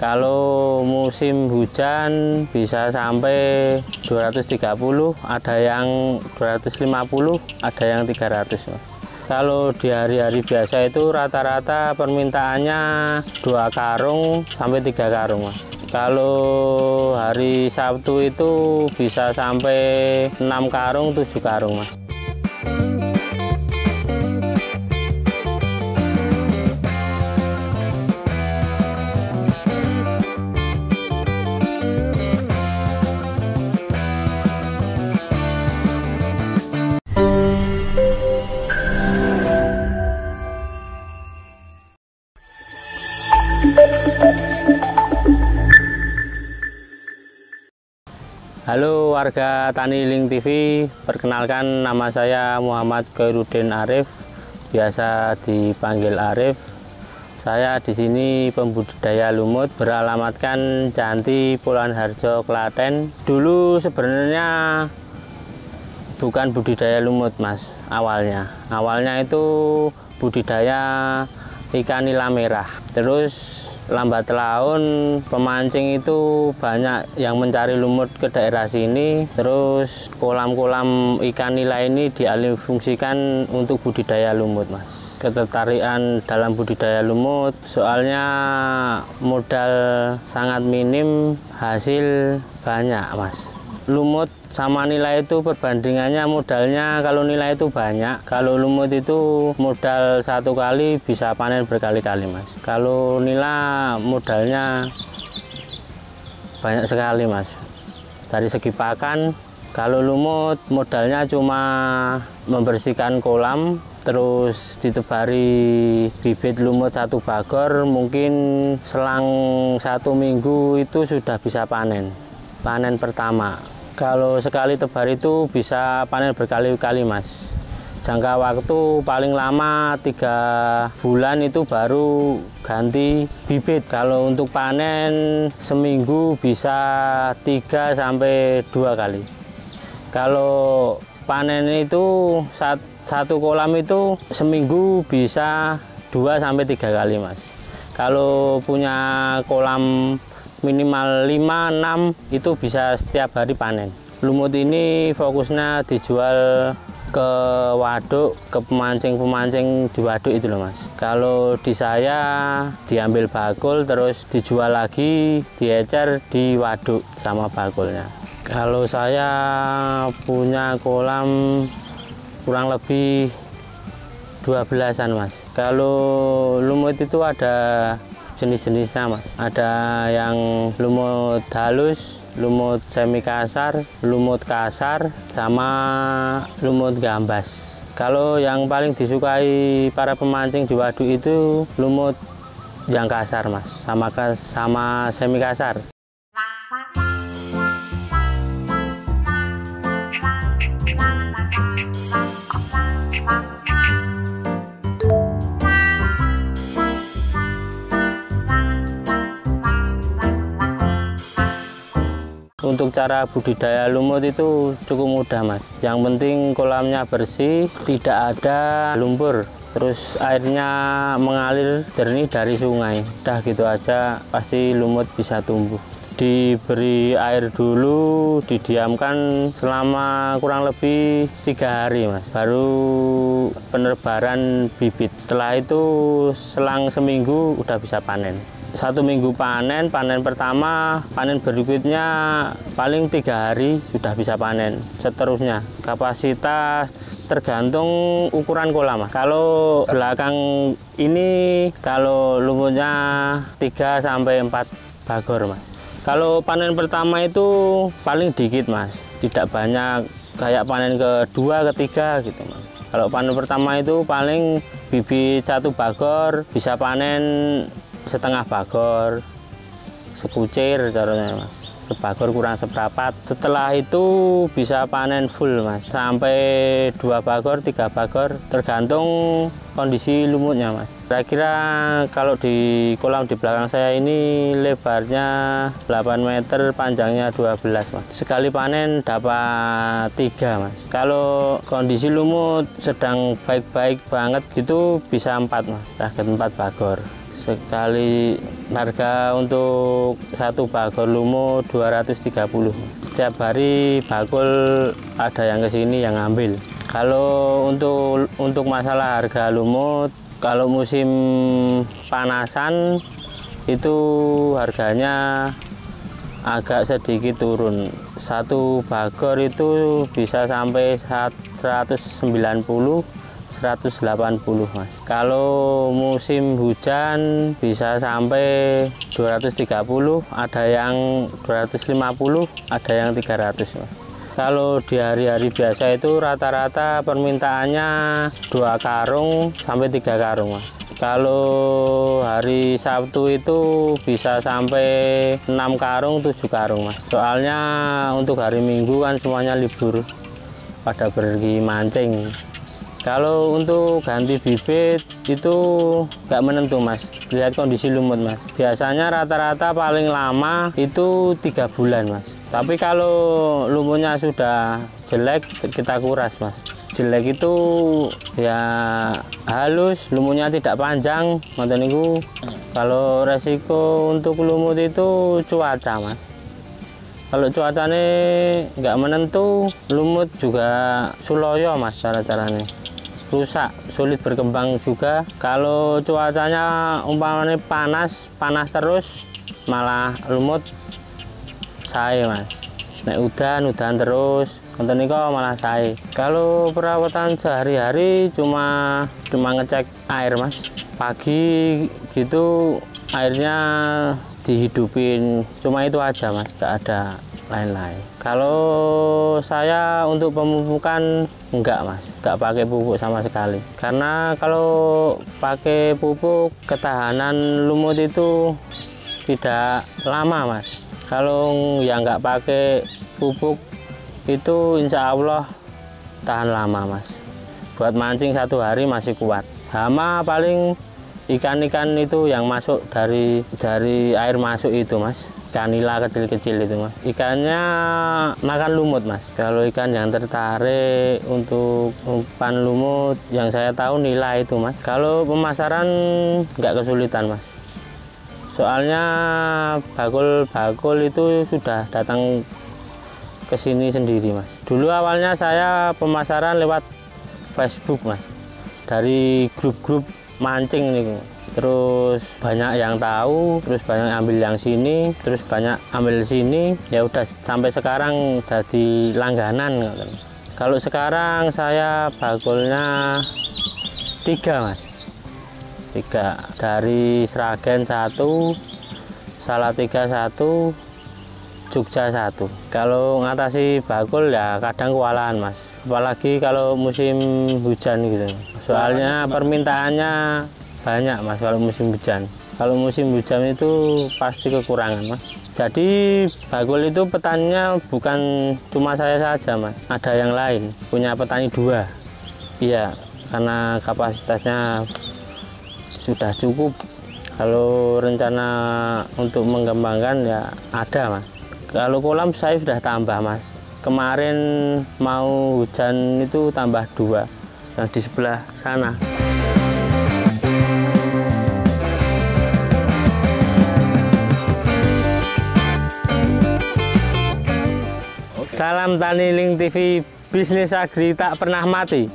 Kalau musim hujan bisa sampai 230, ada yang 250, ada yang 300. Mas. Kalau di hari-hari biasa itu rata-rata permintaannya 2 karung sampai 3 karung, Mas. Kalau hari Sabtu itu bisa sampai 6 karung, 7 karung, Mas. Halo warga Tani Link TV, perkenalkan nama saya Muhammad Khairuddin Arif, biasa dipanggil Arif. Saya di sini pembudidaya lumut, beralamatkan Janti, Pulauan Harjo, Klaten. Dulu sebenarnya bukan budidaya lumut, Mas, awalnya. Awalnya itu budidaya ikan nila merah. Terus lambat laun pemancing itu banyak yang mencari lumut ke daerah sini, terus kolam-kolam ikan nila ini dialihfungsikan untuk budidaya lumut, Mas. Ketertarikan dalam budidaya lumut soalnya modal sangat minim, hasil banyak, Mas. Lumut sama nila itu perbandingannya modalnya, kalau nila itu banyak, kalau lumut itu modal 1 kali bisa panen berkali-kali, Mas. Kalau nila modalnya banyak sekali, Mas. Dari segi pakan, kalau lumut modalnya cuma membersihkan kolam, terus ditebari bibit lumut 1 bagor, mungkin selang 1 minggu itu sudah bisa panen pertama. Kalau sekali tebar itu bisa panen berkali-kali, Mas. Jangka waktu paling lama 3 bulan itu baru ganti bibit. Kalau untuk panen seminggu bisa 3 sampai 2 kali. Kalau panen itu satu kolam itu seminggu bisa 2 sampai 3 kali, Mas. Kalau punya kolam minimal 5-6 itu bisa setiap hari panen. Lumut ini fokusnya dijual ke waduk, ke pemancing-pemancing di waduk itu loh, Mas. Kalau di saya diambil bakul terus dijual lagi, diecer di waduk sama bakulnya. Kalau saya punya kolam kurang lebih 12-an, Mas. Kalau lumut itu ada jenis-jenisnya, Mas. Ada yang lumut halus, lumut semi kasar, lumut kasar, sama lumut gambas. Kalau yang paling disukai para pemancing di waduk itu lumut yang kasar, Mas, sama semi kasar. Untuk cara budidaya lumut itu cukup mudah, Mas. Yang penting kolamnya bersih, tidak ada lumpur, terus airnya mengalir jernih dari sungai. Udah gitu aja pasti lumut bisa tumbuh. Diberi air dulu, didiamkan selama kurang lebih 3 hari, Mas. Baru penebaran bibit. Setelah itu selang seminggu udah bisa panen. 1 minggu panen pertama, panen berikutnya paling 3 hari sudah bisa panen. Seterusnya kapasitas tergantung ukuran kolam, Mas. Kalau belakang ini kalau lumutnya 3 sampai 4 bagor, Mas. Kalau panen pertama itu paling dikit, Mas, tidak banyak kayak panen kedua, ketiga gitu, Mas. Kalau panen pertama itu paling bibit 1 bagor bisa panen setengah bagor, sekucir caranya, Mas. Sebagor kurang seperempat. Setelah itu bisa panen full, Mas, sampai 2 bagor, 3 bagor, tergantung kondisi lumutnya, Mas. Kira-kira kalau di kolam di belakang saya ini lebarnya 8 meter, panjangnya 12, Mas. Sekali panen dapat 3, Mas. Kalau kondisi lumut sedang baik-baik banget gitu bisa 4, Mas. Target 4 bagor. Sekali harga untuk satu bagol lumut 230. Setiap hari bagol ada yang kesini yang ngambil. Kalau untuk masalah harga lumut, kalau musim panasan itu harganya agak sedikit turun. Satu bagor itu bisa sampai 190, 180 Mas. Kalau musim hujan bisa sampai 230, ada yang 250, ada yang 300 Mas. Kalau di hari-hari biasa itu rata-rata permintaannya 2 karung sampai 3 karung Mas. Kalau hari Sabtu itu bisa sampai 6 karung, 7 karung Mas. Soalnya untuk hari Minggu kan semuanya libur pada pergi mancing. Kalau untuk ganti bibit itu nggak menentu Mas, lihat kondisi lumut Mas. Biasanya rata-rata paling lama itu 3 bulan Mas. Tapi kalau lumutnya sudah jelek kita kuras Mas. Jelek itu ya halus, lumutnya tidak panjang, ngoten niku. Kalau resiko untuk lumut itu cuaca Mas. Kalau cuacanya nggak menentu, lumut juga suloyo Mas cara-caranya. Rusak, sulit berkembang juga. Kalau cuacanya umpamanya panas terus, malah lumut sae Mas. Nek udan terus, nonton niku malah sae. Kalau perawatan sehari-hari cuma ngecek air Mas. Pagi gitu airnya dihidupin, cuma itu aja Mas, nggak ada lain-lain. Kalau saya untuk pemupukan enggak Mas, enggak pakai pupuk sama sekali. Karena kalau pakai pupuk ketahanan lumut itu tidak lama Mas. Kalau yang enggak pakai pupuk itu insya Allah tahan lama Mas. Buat mancing 1 hari masih kuat. Hama paling ikan-ikan itu yang masuk dari air masuk itu Mas. Ikan nila kecil-kecil itu Mas. Ikannya makan lumut Mas. Kalau ikan yang tertarik untuk umpan lumut yang saya tahu nila itu Mas. Kalau pemasaran nggak kesulitan Mas. Soalnya bakul itu sudah datang ke sini sendiri Mas. Dulu awalnya saya pemasaran lewat Facebook Mas. Dari grup-grup mancing nih. Terus banyak yang tahu, terus banyak ambil yang sini, terus banyak ambil sini, ya udah sampai sekarang jadi langganan. Kalau sekarang saya bakulnya 3 Mas, 3 dari Sragen 1, Salatiga 1, Jogja 1. Kalau ngatasi bakul ya kadang kewalahan Mas, apalagi kalau musim hujan gitu. Soalnya permintaannya banyak Mas kalau musim hujan. Kalau musim hujan itu pasti kekurangan Mas. Jadi bakul itu petaninya bukan cuma saya saja Mas, ada yang lain, punya petani 2. Iya, karena kapasitasnya sudah cukup. Kalau rencana untuk mengembangkan ya ada Mas. Kalau kolam saya sudah tambah Mas. Kemarin mau hujan itu tambah 2 yang di sebelah sana. Salam Tani Link TV, bisnis agri tak pernah mati.